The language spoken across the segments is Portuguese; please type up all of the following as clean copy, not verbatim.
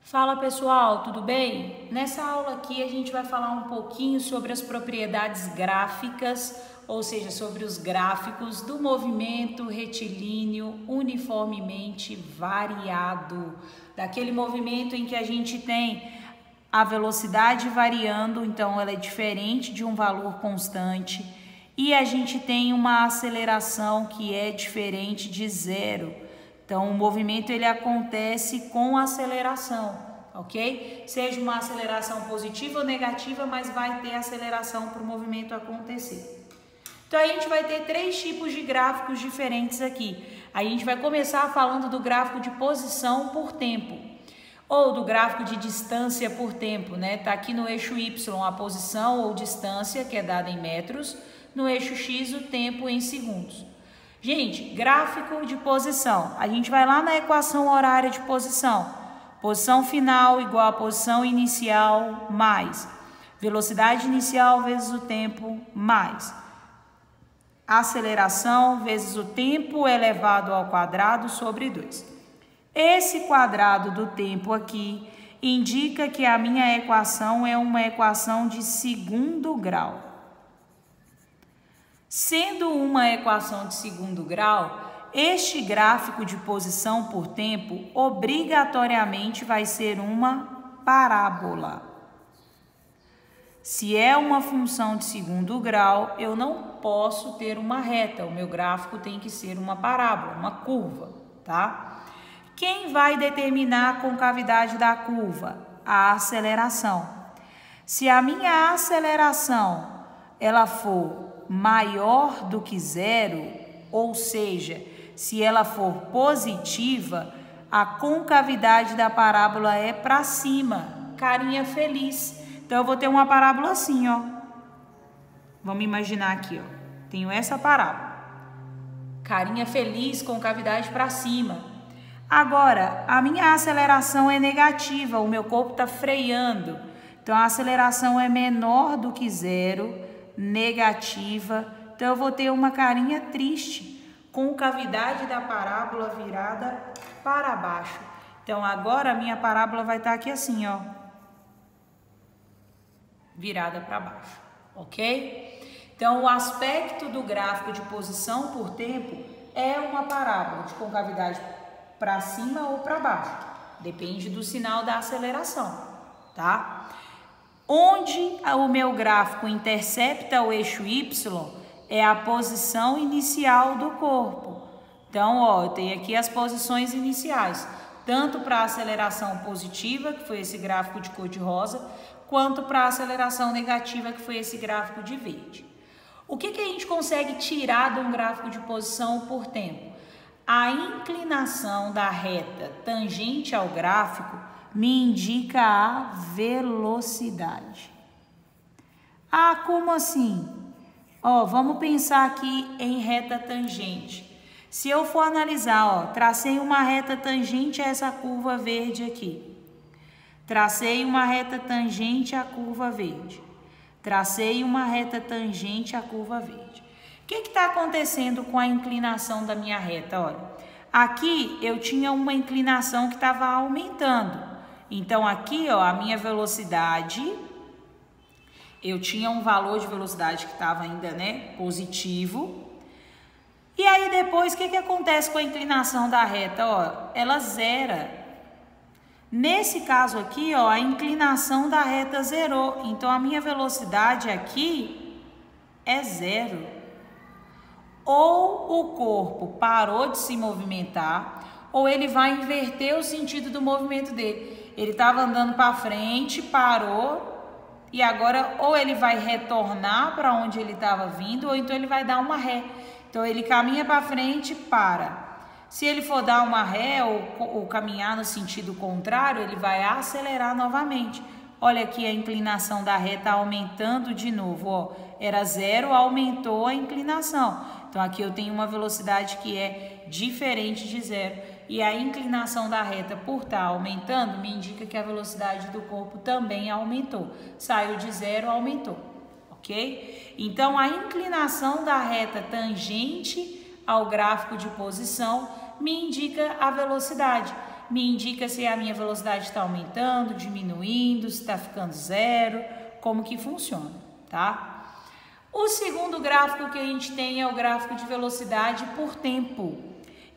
Fala pessoal, tudo bem? Nessa aula aqui a gente vai falar um pouquinho sobre as propriedades gráficas, ou seja, sobre os gráficos do movimento retilíneo uniformemente variado. Daquele movimento em que a gente tem a velocidade variando, então ela é diferente de um valor constante, e a gente tem uma aceleração que é diferente de zero. Então, o movimento ele acontece com aceleração, ok? Seja uma aceleração positiva ou negativa, mas vai ter aceleração para o movimento acontecer. Então, a gente vai ter três tipos de gráficos diferentes aqui. A gente vai começar falando do gráfico de posição por tempo, ou do gráfico de distância por tempo, né? Tá aqui no eixo Y a posição ou distância, que é dada em metros, no eixo X o tempo em segundos. Gente, gráfico de posição, a gente vai lá na equação horária de posição. Posição final igual a posição inicial mais velocidade inicial vezes o tempo mais aceleração vezes o tempo elevado ao quadrado sobre 2. Esse quadrado do tempo aqui indica que a minha equação é uma equação de segundo grau. Sendo uma equação de segundo grau, este gráfico de posição por tempo obrigatoriamente vai ser uma parábola. Se é uma função de segundo grau, eu não posso ter uma reta, o meu gráfico tem que ser uma parábola, uma curva, tá? Quem vai determinar a concavidade da curva? A aceleração. Se a minha aceleração ela for maior do que zero, ou seja, se ela for positiva, a concavidade da parábola é para cima, carinha feliz. Então, eu vou ter uma parábola assim, ó. Vamos imaginar aqui, ó. Tenho essa parábola. Carinha feliz, concavidade para cima. Agora, a minha aceleração é negativa, o meu corpo está freando. Então, a aceleração é menor do que zero, negativa, então eu vou ter uma carinha triste, concavidade da parábola virada para baixo. Então agora a minha parábola vai estar aqui assim, ó, virada para baixo, ok? Então o aspecto do gráfico de posição por tempo é uma parábola de concavidade para cima ou para baixo, depende do sinal da aceleração, tá? Onde o meu gráfico intercepta o eixo Y é a posição inicial do corpo. Então, ó, eu tenho aqui as posições iniciais, tanto para a aceleração positiva, que foi esse gráfico de cor de rosa, quanto para a aceleração negativa, que foi esse gráfico de verde. O que a gente consegue tirar de um gráfico de posição por tempo? A inclinação da reta tangente ao gráfico me indica a velocidade. Ah, como assim? Ó, vamos pensar aqui em reta tangente. Se eu for analisar, ó, tracei uma reta tangente a essa curva verde aqui. Tracei uma reta tangente à curva verde. Tracei uma reta tangente à curva verde. O que está acontecendo com a inclinação da minha reta? Olha, aqui eu tinha uma inclinação que estava aumentando. Então, aqui, ó, a minha velocidade, eu tinha um valor de velocidade que estava ainda, né, positivo. E aí, depois, o que acontece com a inclinação da reta? Ó, ela zera. Nesse caso aqui, ó, a inclinação da reta zerou. Então, a minha velocidade aqui é zero. Ou o corpo parou de se movimentar, ou ele vai inverter o sentido do movimento dele. Ele estava andando para frente, parou, e agora ou ele vai retornar para onde ele estava vindo, ou então ele vai dar uma ré. Então, ele caminha para frente, para. Se ele for dar uma ré ou caminhar no sentido contrário, ele vai acelerar novamente. Olha aqui a inclinação da ré está aumentando de novo, ó. Era zero, aumentou a inclinação. Então, aqui eu tenho uma velocidade que é diferente de zero. E a inclinação da reta, por estar aumentando, me indica que a velocidade do corpo também aumentou. Saiu de zero, aumentou, ok? Então, a inclinação da reta tangente ao gráfico de posição me indica a velocidade. me indica se a minha velocidade está aumentando, diminuindo, se está ficando zero, como que funciona, tá? O segundo gráfico que a gente tem é o gráfico de velocidade por tempo.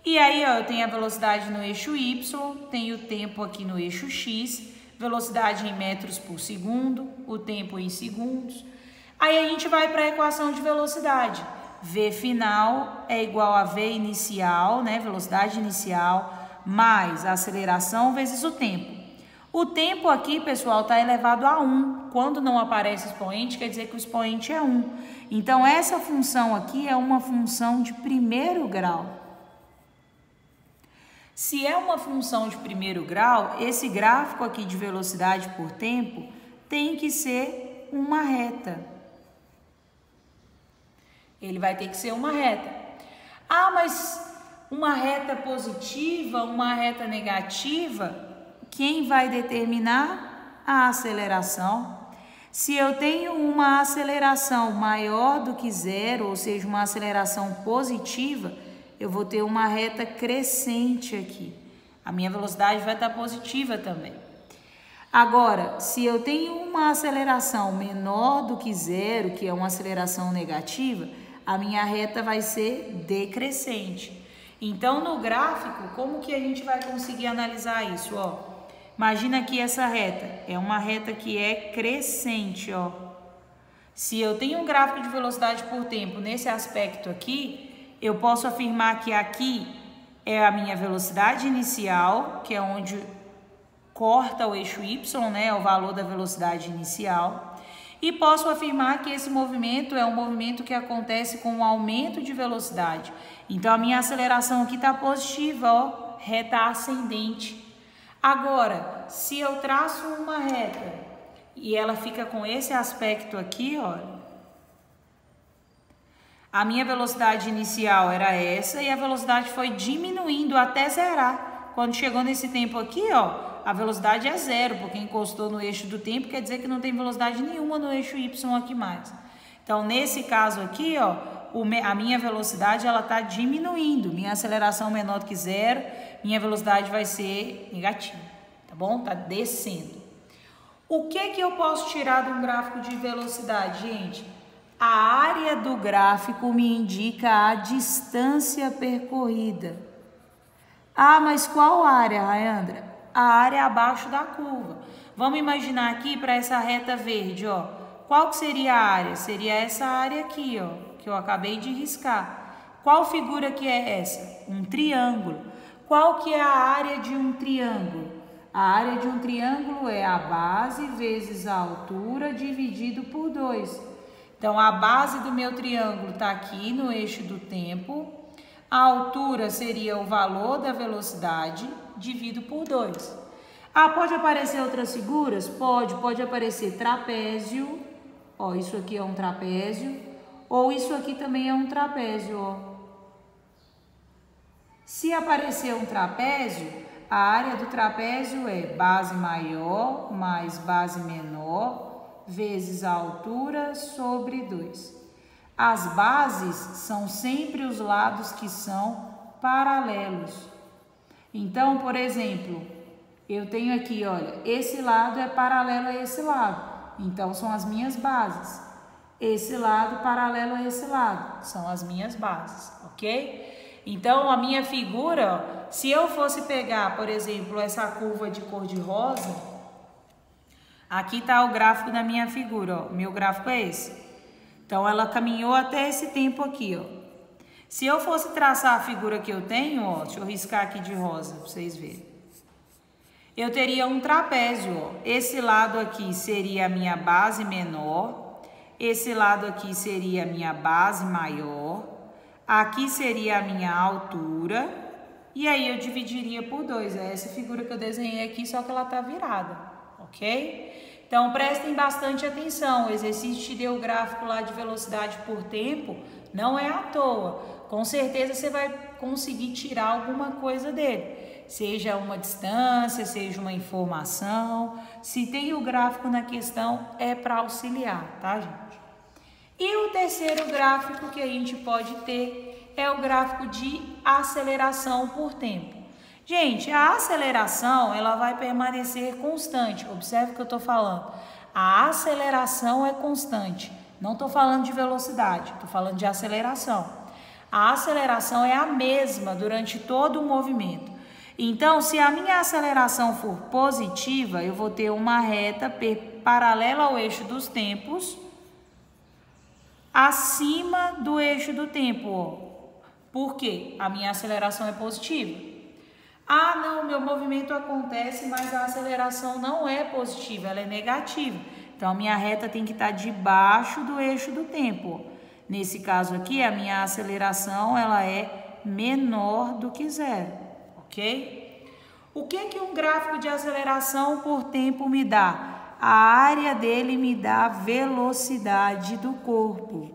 E aí, ó, eu tenho a velocidade no eixo Y, tenho o tempo aqui no eixo X, velocidade em metros por segundo, o tempo em segundos. Aí a gente vai para a equação de velocidade. V final é igual a V inicial, né, velocidade inicial, mais a aceleração vezes o tempo. O tempo aqui, pessoal, está elevado a 1. Quando não aparece expoente, quer dizer que o expoente é 1. Então, essa função aqui é uma função de primeiro grau. Se é uma função de primeiro grau, esse gráfico aqui de velocidade por tempo tem que ser uma reta. Ele vai ter que ser uma reta. Ah, mas uma reta positiva, uma reta negativa, quem vai determinar? A aceleração. Se eu tenho uma aceleração maior do que zero, ou seja, uma aceleração positiva, eu vou ter uma reta crescente aqui. A minha velocidade vai estar positiva também. Agora, se eu tenho uma aceleração menor do que zero, que é uma aceleração negativa, a minha reta vai ser decrescente. Então, no gráfico, como que a gente vai conseguir analisar isso? Ó, imagina que essa reta é uma reta que é crescente, ó. Se eu tenho um gráfico de velocidade por tempo nesse aspecto aqui, eu posso afirmar que aqui é a minha velocidade inicial, que é onde corta o eixo Y, né, o valor da velocidade inicial. E posso afirmar que esse movimento é um movimento que acontece com um aumento de velocidade. Então, a minha aceleração aqui está positiva, ó, reta ascendente. Agora, se eu traço uma reta e ela fica com esse aspecto aqui, ó, a minha velocidade inicial era essa e a velocidade foi diminuindo até zerar. Quando chegou nesse tempo aqui, ó, a velocidade é zero, porque encostou no eixo do tempo, quer dizer que não tem velocidade nenhuma no eixo Y aqui mais. Então, nesse caso aqui, ó, a minha velocidade ela está diminuindo. Minha aceleração menor do que zero, minha velocidade vai ser negativa, tá bom? Tá descendo. O que eu posso tirar de um gráfico de velocidade, gente? A área do gráfico me indica a distância percorrida. Ah, mas qual área, Rayandra? A área abaixo da curva. Vamos imaginar aqui para essa reta verde, ó. Qual que seria a área? Seria essa área aqui, ó, que eu acabei de riscar. Qual figura que é essa? Um triângulo. Qual que é a área de um triângulo? A área de um triângulo é a base vezes a altura dividido por 2. Então, a base do meu triângulo está aqui no eixo do tempo. A altura seria o valor da velocidade dividido por 2. Ah, pode aparecer outras figuras? Pode aparecer trapézio. Ó, isso aqui é um trapézio. Ou isso aqui também é um trapézio, ó. Se aparecer um trapézio, a área do trapézio é base maior mais base menor vezes a altura sobre 2. As bases são sempre os lados que são paralelos. Então, por exemplo, eu tenho aqui, olha, esse lado é paralelo a esse lado. Então, são as minhas bases. Esse lado paralelo a esse lado são as minhas bases, ok? Então, a minha figura, ó, se eu fosse pegar, por exemplo, essa curva de cor de rosa, aqui está o gráfico da minha figura, ó. Meu gráfico é esse. Então, ela caminhou até esse tempo aqui, ó. Se eu fosse traçar a figura que eu tenho, ó, deixa eu riscar aqui de rosa para vocês verem. Eu teria um trapézio, ó. Esse lado aqui seria a minha base menor, esse lado aqui seria a minha base maior, aqui seria a minha altura, e aí eu dividiria por 2. É essa figura que eu desenhei aqui, só que ela tá virada, ok? Então, prestem bastante atenção, o exercício te deu o gráfico lá de velocidade por tempo, não é à toa. Com certeza você vai conseguir tirar alguma coisa dele, seja uma distância, seja uma informação. Se tem o gráfico na questão, é para auxiliar, tá, gente? E o terceiro gráfico que a gente pode ter é o gráfico de aceleração por tempo. Gente, a aceleração, ela vai permanecer constante. Observe o que eu estou falando. A aceleração é constante. Não estou falando de velocidade, estou falando de aceleração. A aceleração é a mesma durante todo o movimento. Então, se a minha aceleração for positiva, eu vou ter uma reta paralela ao eixo dos tempos, acima do eixo do tempo. Por quê? A minha aceleração é positiva. Ah, não, meu movimento acontece, mas a aceleração não é positiva, ela é negativa. Então, a minha reta tem que estar debaixo do eixo do tempo. Nesse caso aqui, a minha aceleração ela é menor do que zero, ok? O que um gráfico de aceleração por tempo me dá? A área dele me dá a velocidade do corpo.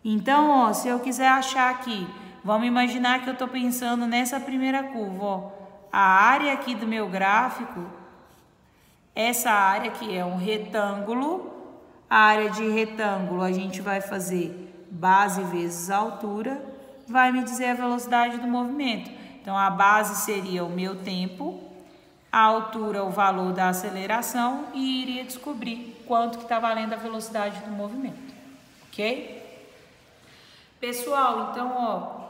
Então, ó, se eu quiser achar aqui, vamos imaginar que eu estou pensando nessa primeira curva, ó. A área aqui do meu gráfico, essa área aqui é um retângulo. A área de retângulo a gente vai fazer base vezes altura, vai me dizer a velocidade do movimento. Então, a base seria o meu tempo, a altura o valor da aceleração e iria descobrir quanto que está valendo a velocidade do movimento, ok? Pessoal, então, ó,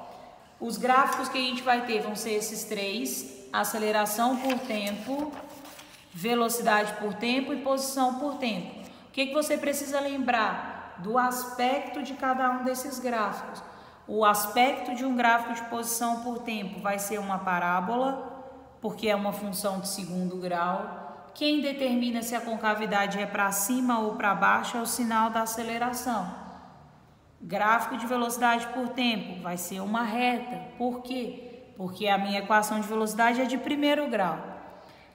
os gráficos que a gente vai ter vão ser esses três: aceleração por tempo, velocidade por tempo e posição por tempo. O que você precisa lembrar do aspecto de cada um desses gráficos? O aspecto de um gráfico de posição por tempo vai ser uma parábola, porque é uma função de segundo grau. Quem determina se a concavidade é para cima ou para baixo é o sinal da aceleração. Gráfico de velocidade por tempo vai ser uma reta. Por quê? Porque a minha equação de velocidade é de primeiro grau.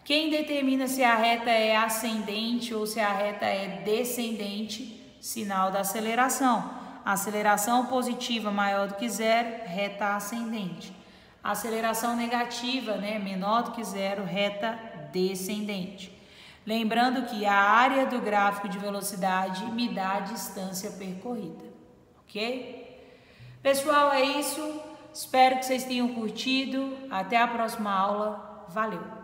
Quem determina se a reta é ascendente ou se a reta é descendente? Sinal da aceleração. Aceleração positiva maior do que zero, reta ascendente. Aceleração negativa, né, menor do que zero, reta descendente. Lembrando que a área do gráfico de velocidade me dá a distância percorrida. Ok? Pessoal, é isso. Espero que vocês tenham curtido. Até a próxima aula. Valeu!